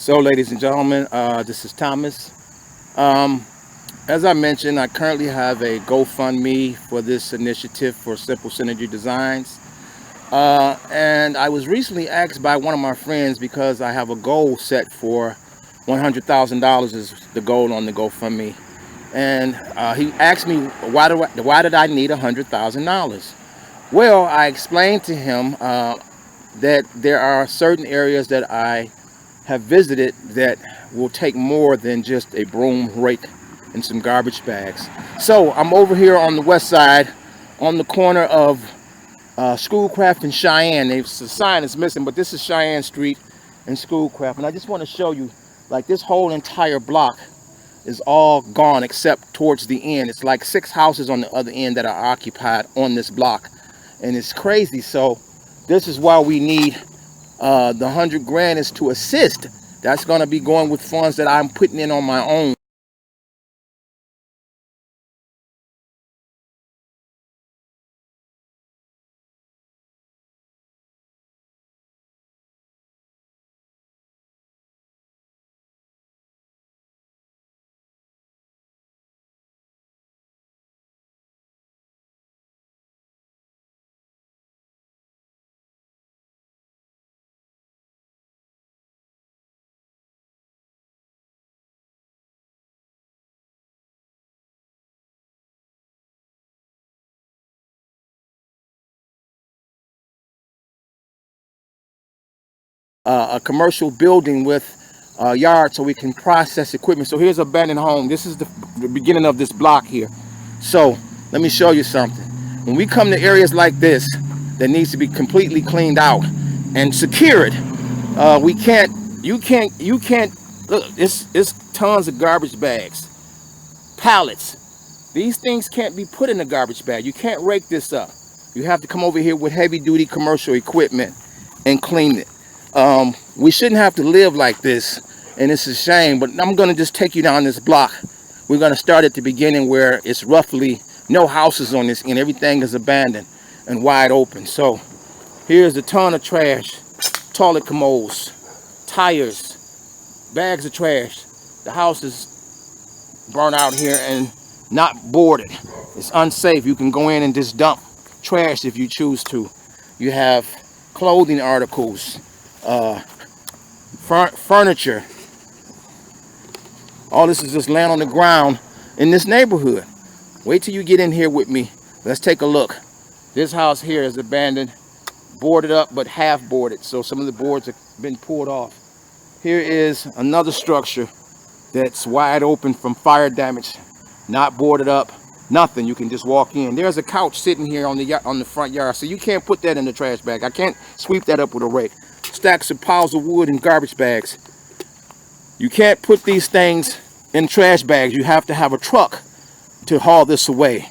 So, ladies and gentlemen, this is Thomas. Um, as I mentioned, I currently have a GoFundMe for this initiative for Simple Synergy Designs. And I was recently asked by one of my friends because I have a goal set for $100,000 is the goal on the GoFundMe. And he asked me, why did I need $100,000? Well, I explained to him that there are certain areas that I have visited that will take more than just a broom, rake, and some garbage bags. So I'm over here on the west side, on the corner of Schoolcraft and Cheyenne. The sign is missing, but this is Cheyenne Street and Schoolcraft. And I just want to show you, like this whole entire block is all gone except towards the end. It's like 6 houses on the other end that are occupied on this block, and it's crazy. So this is why we need the 100 grand is to assist. That's going to be going with funds that I'm putting in on my own. A commercial building with a yard so we can process equipment. So here's an abandoned home. This is the beginning of this block here. So let me show you something. When we come to areas like this that needs to be completely cleaned out and secured, we can't. You can't. Look, it's tons of garbage bags, pallets. These things can't be put in a garbage bag. You can't rake this up. You have to come over here with heavy duty commercial equipment and clean it. We shouldn't have to live like this, and it's a shame, but I'm going to just take you down this block. We're going to start at the beginning where it's roughly no houses on this end. Everything is abandoned and wide open. So here's a ton of trash, toilet commodes, tires, bags of trash. The house is burnt out here and not boarded. It's unsafe. You can go in and just dump trash if you choose to. You have clothing articles, uh, furniture. All this is just laying on the ground in this neighborhood. Wait till you get in here with me. Let's take a look. This house here is abandoned, boarded up, but half boarded. So some of the boards have been pulled off. Here is another structure that's wide open from fire damage, not boarded up, nothing. You can just walk in. There's a couch sitting here on the front yard, so you can't put that in the trash bag. I can't sweep that up with a rake. Stacks of piles of wood and garbage bags. You can't put these things in trash bags. You have to have a truck to haul this away.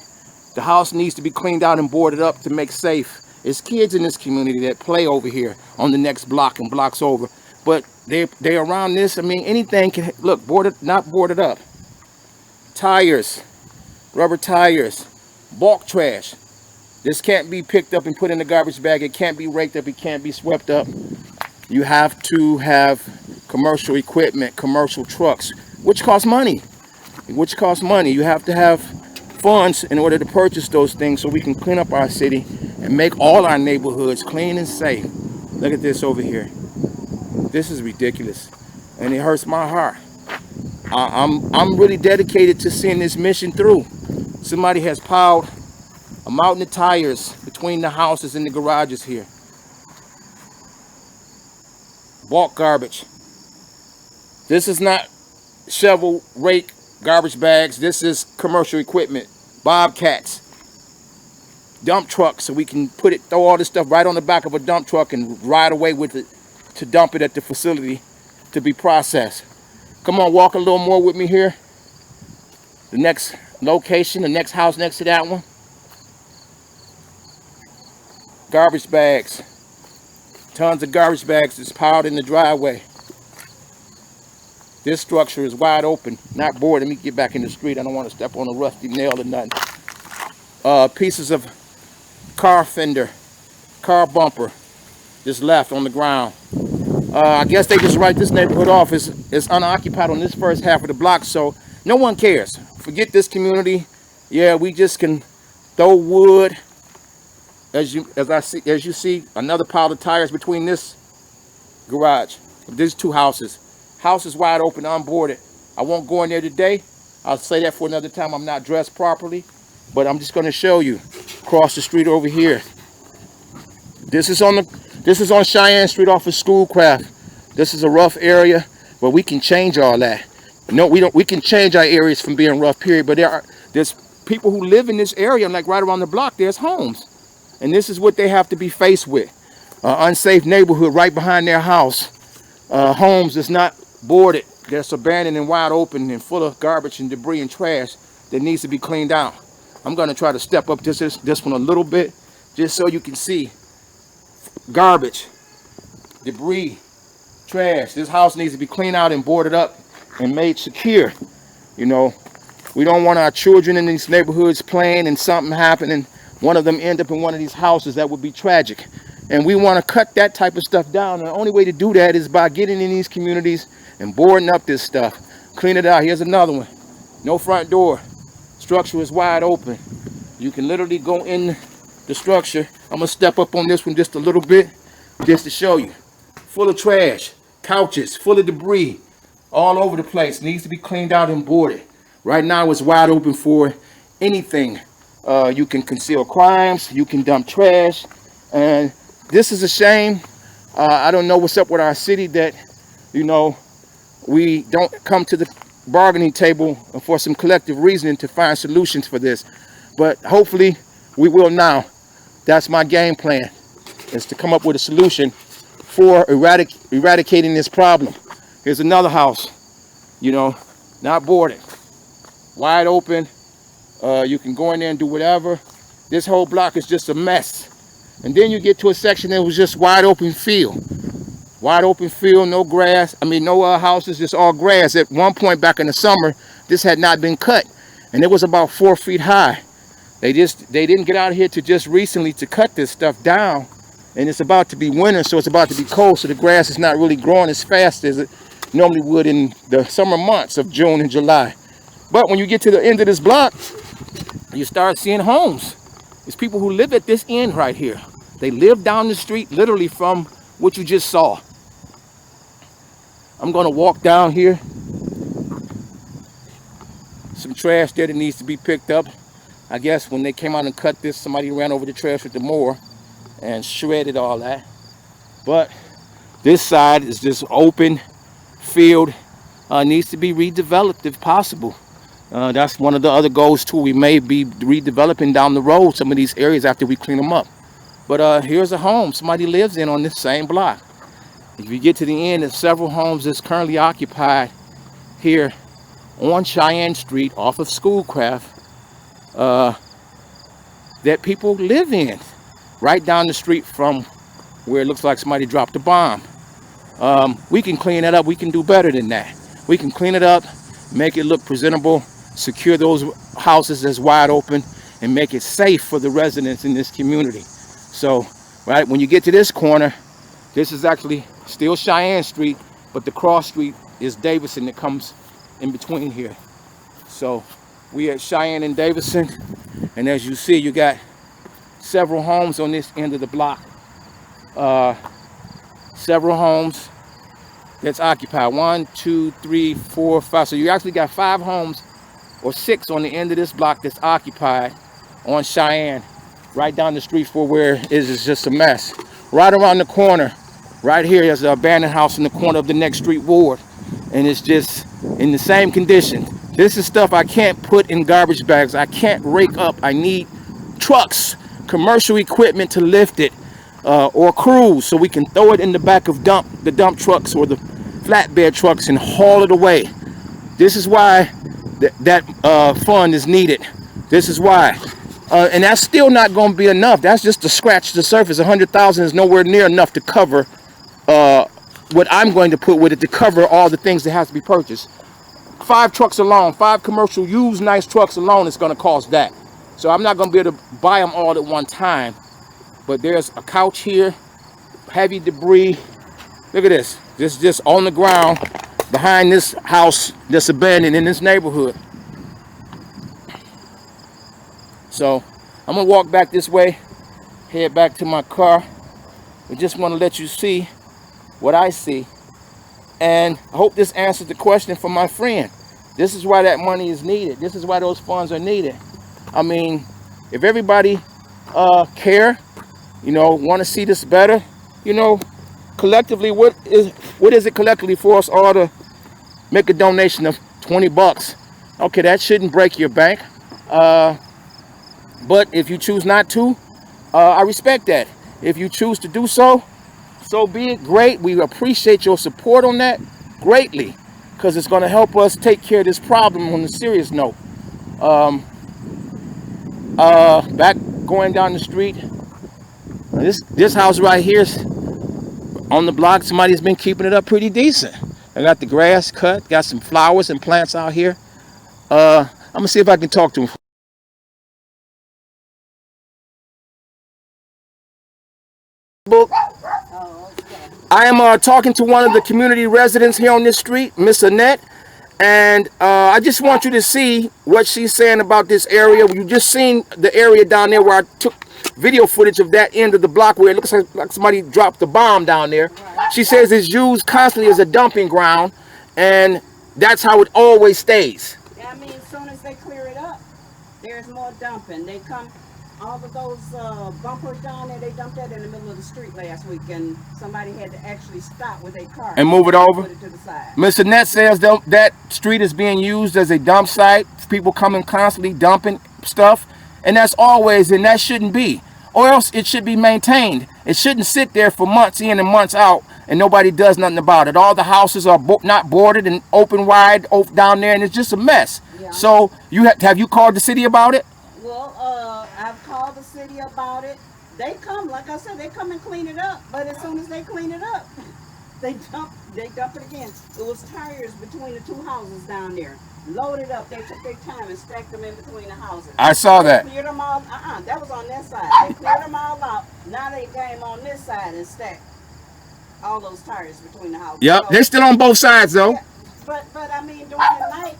The house needs to be cleaned out and boarded up to make safe. There's kids in this community that play over here on the next block and blocks over, but they're around this. I mean, anything can look boarded, not boarded up. Tires, rubber tires, bulk trash. This can't be picked up and put in the garbage bag. It can't be raked up. It can't be swept up. You have to have commercial equipment, commercial trucks, which cost money. You have to have funds in order to purchase those things so we can clean up our city and make all our neighborhoods clean and safe. Look at this over here. This is ridiculous, and it hurts my heart. I'm really dedicated to seeing this mission through. Somebody has piled a mountain of tires between the houses and the garages here. Bulk garbage. This is not shovel, rake, garbage bags. This is commercial equipment, bobcats, dump trucks, so we can throw all this stuff right on the back of a dump truck and ride away with it to dump it at the facility to be processed. Come on, walk a little more with me here. The next location, the next house next to that one. Garbage bags. Tons of garbage bags that's piled in the driveway. This structure is wide open, not boarded. Let me get back in the street. I don't want to step on a rusty nail or nothing. Pieces of car fender, car bumper, just left on the ground. I guess they just write this neighborhood off as unoccupied on this first half of the block, so no one cares. Forget this community. Yeah, we just can throw wood. As you see, another pile of tires between this garage. There's two houses. House is wide open, unboarded. I won't go in there today. I'll say that for another time. I'm not dressed properly, but I'm just going to show you. Across the street over here. This is on Cheyenne Street off of Schoolcraft. This is a rough area, but we can change all that. No, we don't. We can change our areas from being rough, period. But there's people who live in this area, like right around the block. There's homes, and this is what they have to be faced with: unsafe neighborhood right behind their house. Homes that's not boarded, that's abandoned and wide open and full of garbage and debris and trash that needs to be cleaned out. I'm going to try to step up this one a little bit, just so you can see garbage, debris, trash. This house needs to be cleaned out and boarded up and made secure. You know, we don't want our children in these neighborhoods playing and something happening, one of them end up in one of these houses. That would be tragic. And we want to cut that type of stuff down. And the only way to do that is by getting in these communities and boarding up this stuff. Clean it out. Here's another one. No front door. Structure is wide open. You can literally go in the structure. I'm going to step up on this one just a little bit just to show you. Full of trash. Couches. Full of debris. All over the place. Needs to be cleaned out and boarded. Right now it's wide open for anything. You can conceal crimes. You can dump trash. And this is a shame. I don't know what's up with our city that, you know, we don't come to the bargaining table for some collective reasoning to find solutions for this. But hopefully we will now. That's my game plan, is to come up with a solution for eradicating this problem. Here's another house, you know, not boarded, wide open. You can go in there and do whatever. This whole block is just a mess. And then you get to a section that was just wide open field. Wide open field, no grass. I mean, no houses, just all grass. At one point back in the summer, this had not been cut. And it was about 4 feet high. They didn't get out here to just recently to cut this stuff down. And it's about to be winter, so it's about to be cold. So the grass is not really growing as fast as it normally would in the summer months of June and July. But when you get to the end of this block, you start seeing homes. There's people who live at this end right here. They live down the street literally from what you just saw. I'm going to walk down here. Some trash there that needs to be picked up. I guess when they came out and cut this, somebody ran over the trash with the mower and shredded all that. But this side is just open field. Needs to be redeveloped if possible. That's one of the other goals too. We may be redeveloping down the road some of these areas after we clean them up. But here's a home somebody lives in on this same block. If you get to the end, there's several homes that's currently occupied here on Cheyenne Street off of Schoolcraft that people live in right down the street from where it looks like somebody dropped a bomb. We can clean that up. We can do better than that. We can clean it up, make it look presentable, secure those houses that's wide open, and make it safe for the residents in this community. So, right, when you get to this corner, this is actually still Cheyenne Street, but the cross street is Davison that comes in between here. So, we at Cheyenne and Davison, and as you see, you got several homes on this end of the block. Several homes that's occupied. 1, 2, 3, 4, 5. So you actually got 5 homes or 6 on the end of this block that's occupied on Cheyenne, right down the street for where it is just a mess. Right around the corner, right here, there's an abandoned house in the corner of the next street ward, and it's just in the same condition. This is stuff I can't put in garbage bags. I can't rake up. I need trucks, commercial equipment to lift it, or crews, so we can throw it in the back of the dump trucks or the flatbed trucks and haul it away. This is why that fund is needed. This is why. And that's still not going to be enough. That's just to scratch the surface. 100,000 is nowhere near enough to cover what I'm going to put with it, to cover all the things that has to be purchased. 5 trucks alone, 5 commercial used nice trucks alone is going to cost that. So I'm not going to be able to buy them all at one time. But there's a couch here, heavy debris. Look at this. This is just on the ground behind this house that's abandoned in this neighborhood. So I'm gonna walk back this way, head back to my car. I just want to let you see what I see. And I hope this answers the question for my friend. This is why that money is needed. This is why those funds are needed. I mean, if everybody care, want to see this better, collectively, what is it collectively for us all to make a donation of $20? Okay, that shouldn't break your bank. But if you choose not to, I respect that. If you choose to do so, so be it. Great. We appreciate your support on that greatly, because it's going to help us take care of this problem on a serious note. Back going down the street, this house right here is on the block. Somebody's been keeping it up pretty decent. I got the grass cut, got some flowers and plants out here. I'm gonna see if I can talk to him. I am talking to one of the community residents here on this street, Miss Annette, and I just want you to see what she's saying about this area. You just seen the area down there where I took video footage of that end of the block where it looks like somebody dropped the bomb down there. She says it's used constantly as a dumping ground, and that's how it always stays. Yeah, I mean, as soon as they clear it up, there's more dumping. They come, all of those bumpers down there, they dumped that in the middle of the street last week, and somebody had to actually stop with their car and move it over. Put it to the side. Ms. Annette says that street is being used as a dump site. People coming constantly dumping stuff, and that's always, and that shouldn't be. Or else it should be maintained. It shouldn't sit there for months in and months out, and nobody does nothing about it. All the houses are not boarded and open wide down there, and it's just a mess. Yeah. So have you called the city about it? Well, I've called the city about it. They come, like I said, they come and clean it up. But as soon as they clean it up, they dump it again. It was tires between the two houses down there. Loaded up. They took their time and stacked them in between the houses. I saw that. They cleared them all. That was on that side. They cleared them all out. Now they came on this side and stacked all those tires between the houses. Yep, so, they're still on both sides though. Yeah, but I mean, during the night,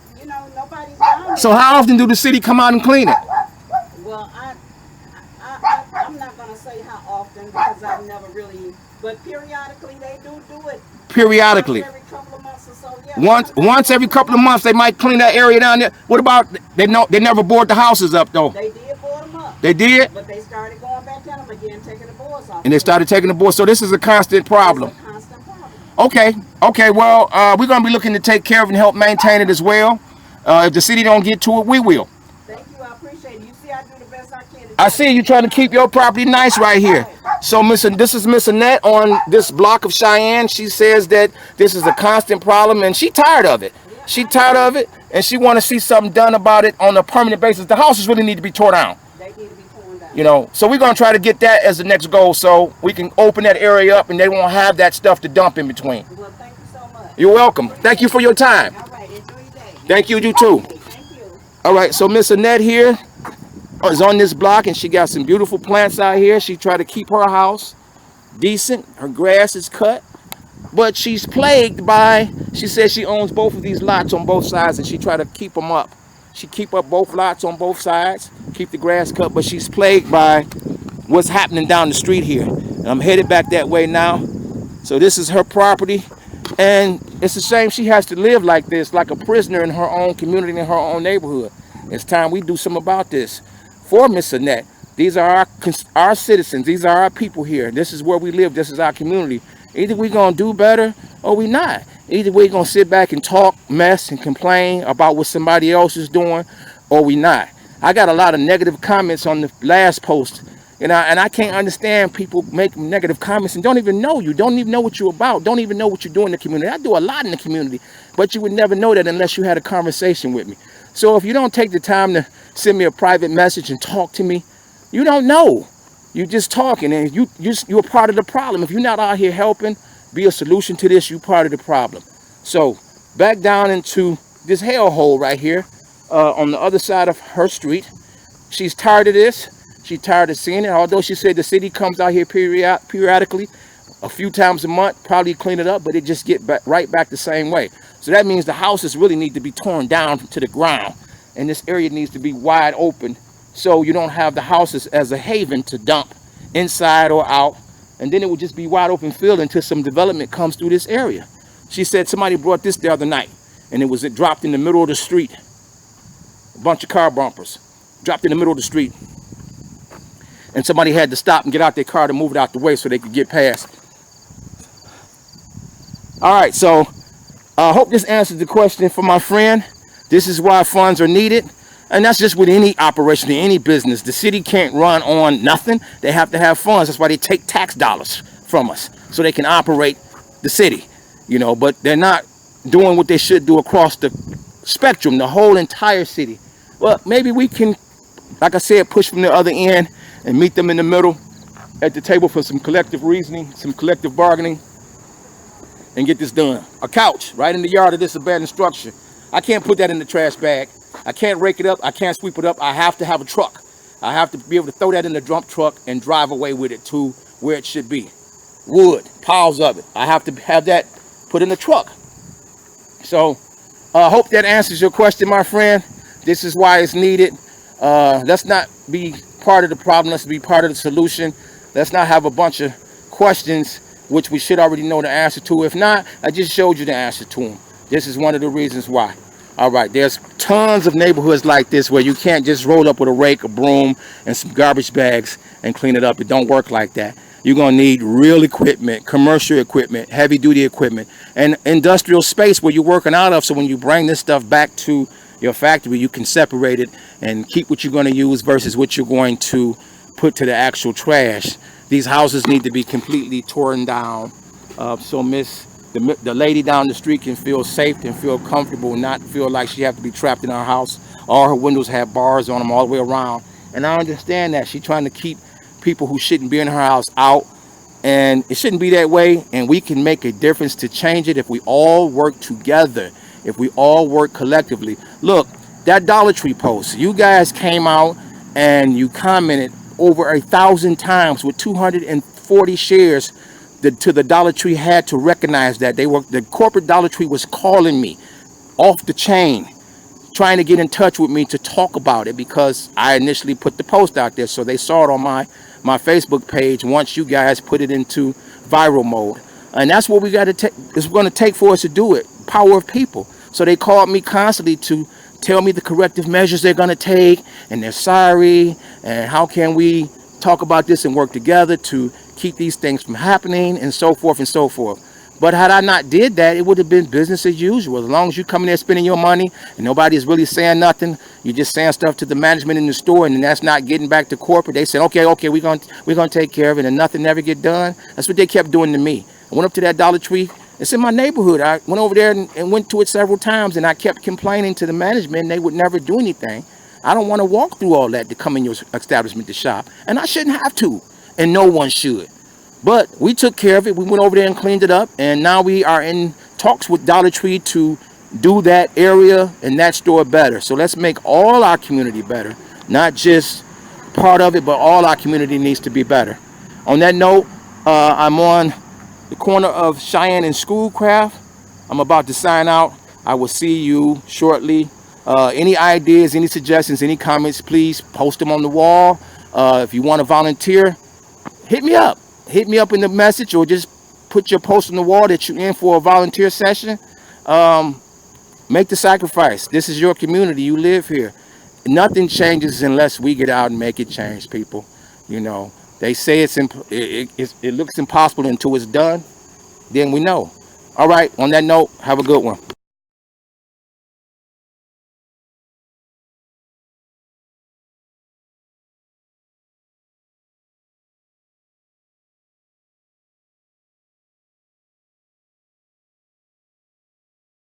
nobody's down there. So how often do the city come out and clean it? Well, I'm not gonna say how often because I've never really. But periodically they do it. Periodically. Every couple of months or so. Yeah. Once every couple of months they might clean that area down there. What about they never board the houses up though? They did board them up. They did? But they started going back at them again, taking the boards off. And they started taking the boards. So this is a constant problem. It's a constant problem. Okay. Well, we're gonna be looking to take care of and help maintain it as well. If the city don't get to it, we will. Thank you. I appreciate it. You see, I do the best I can. I see you trying to keep your property nice right here. So this is Miss Annette on this block of Cheyenne. She says that this is a constant problem and she's tired of it. She's tired of it and she want to see something done about it on a permanent basis. The houses really need to be torn down. They need to be torn down. So we're going to try to get that as the next goal so we can open that area up and they won't have that stuff to dump in between. Well, thank you so much. You're welcome. Thank you for your time. All right. Enjoy your day. Thank you. You too. Thank you. All right. So Miss Annette here is on this block and she got some beautiful plants out here. She tried to keep her house decent. Her grass is cut, but she's plagued by, she says she owns both of these lots on both sides and she try to keep them up. She keep up both lots on both sides, keep the grass cut, but she's plagued by what's happening down the street here. And I'm headed back that way now. So this is her property and it's a shame she has to live like this, like a prisoner in her own community, in her own neighborhood. It's time we do something about this for Miss Annette. These are our citizens. These are our people here. This is where we live. This is our community. Either we're going to do better or we not. Either we're going to sit back and talk, mess, and complain about what somebody else is doing or we not. I got a lot of negative comments on the last post. And I can't understand people make negative comments and don't even know you. Don't even know what you're about. Don't even know what you do in the community. I do a lot in the community, but you would never know that unless you had a conversation with me. So if you don't take the time to send me a private message and talk to me, you don't know. You just talking and you're part of the problem. If you're not out here helping be a solution to this, you're part of the problem. So back down into this hellhole right here on the other side of her street. She's tired of this. She's tired of seeing it. Although she said the city comes out here periodically a few times a month, probably clean it up, but it just get back, right back the same way. So that means the houses really need to be torn down to the ground, and this area needs to be wide open so you don't have the houses as a haven to dump inside or out, and then it would just be wide open field until some development comes through this area. She said somebody brought this the other night, and it dropped in the middle of the street. A bunch of car bumpers dropped in the middle of the street, and somebody had to stop and get out their car to move it out the way so they could get past. All right, so I hope this answers the question for my friend. This is why funds are needed. And that's just with any operation, in any business. The city can't run on nothing. They have to have funds. That's why they take tax dollars from us so they can operate the city, but they're not doing what they should do across the spectrum, the whole entire city. Well, maybe we can, like I said, push from the other end and meet them in the middle at the table for some collective reasoning, some collective bargaining, and get this done. A couch right in the yard of this abandoned structure. I can't put that in the trash bag. I can't rake it up. I can't sweep it up. I have to have a truck. I have to be able to throw that in the dump truck and drive away with it to where it should be. Wood, piles of it. I have to have that put in the truck. So I hope that answers your question, my friend. This is why it's needed. Let's not be part of the problem. Let's be part of the solution. Let's not have a bunch of questions which we should already know the answer to. If not, I just showed you the answer to them. This is one of the reasons why. All right, there's tons of neighborhoods like this where you can't just roll up with a rake, a broom, and some garbage bags and clean it up. It don't work like that. You're going to need real equipment, commercial equipment, heavy-duty equipment, and industrial space where you're working out of, so when you bring this stuff back to your factory, you can separate it and keep what you're going to use versus what you're going to put to the actual trash. These houses need to be completely torn down so the lady down the street can feel safe and feel comfortable, not feel like she have to be trapped in her house. All her windows have bars on them all the way around. And I understand that. She's trying to keep people who shouldn't be in her house out. And it shouldn't be that way. And we can make a difference to change it if we all work together, if we all work collectively. Look, that Dollar Tree post, you guys came out and you commented over 1,000 times with 240 shares. The Dollar Tree had to recognize that the corporate Dollar Tree was calling me off the chain, trying to get in touch with me to talk about it because I initially put the post out there. So they saw it on my Facebook page once you guys put it into viral mode. And that's what we got to take. It's going to take for us to do it. Power of people. So they called me constantly to tell me the corrective measures they're going to take, and they're sorry, and how can we talk about this and work together to keep these things from happening, and so forth and so forth. But had I not did that, it would have been business as usual. As long as you come in there spending your money and nobody's really saying nothing, you're just saying stuff to the management in the store, and that's not getting back to corporate. They said, okay, we're gonna take care of it, and nothing ever get done. That's what they kept doing to me. I went up to that Dollar Tree. It's in my neighborhood. I went over there and went to it several times, and I kept complaining to the management, and they would never do anything. I don't want to walk through all that to come in your establishment to shop, and I shouldn't have to, and no one should. But we took care of it. We went over there and cleaned it up, and now we are in talks with Dollar Tree to do that area and that store better. So let's make all our community better, not just part of it, but all our community needs to be better. On that note, I'm on the corner of Cheyenne and Schoolcraft. I'm about to sign out. I will see you shortly. Any ideas, any suggestions, any comments, please post them on the wall. If you want to volunteer, hit me up. Hit me up in the message, or just put your post on the wall that you're in for a volunteer session. Make the sacrifice. This is your community. You live here. Nothing changes unless we get out and make it change, people. They say it looks impossible until it's done. Then we know. All right, on that note, have a good one.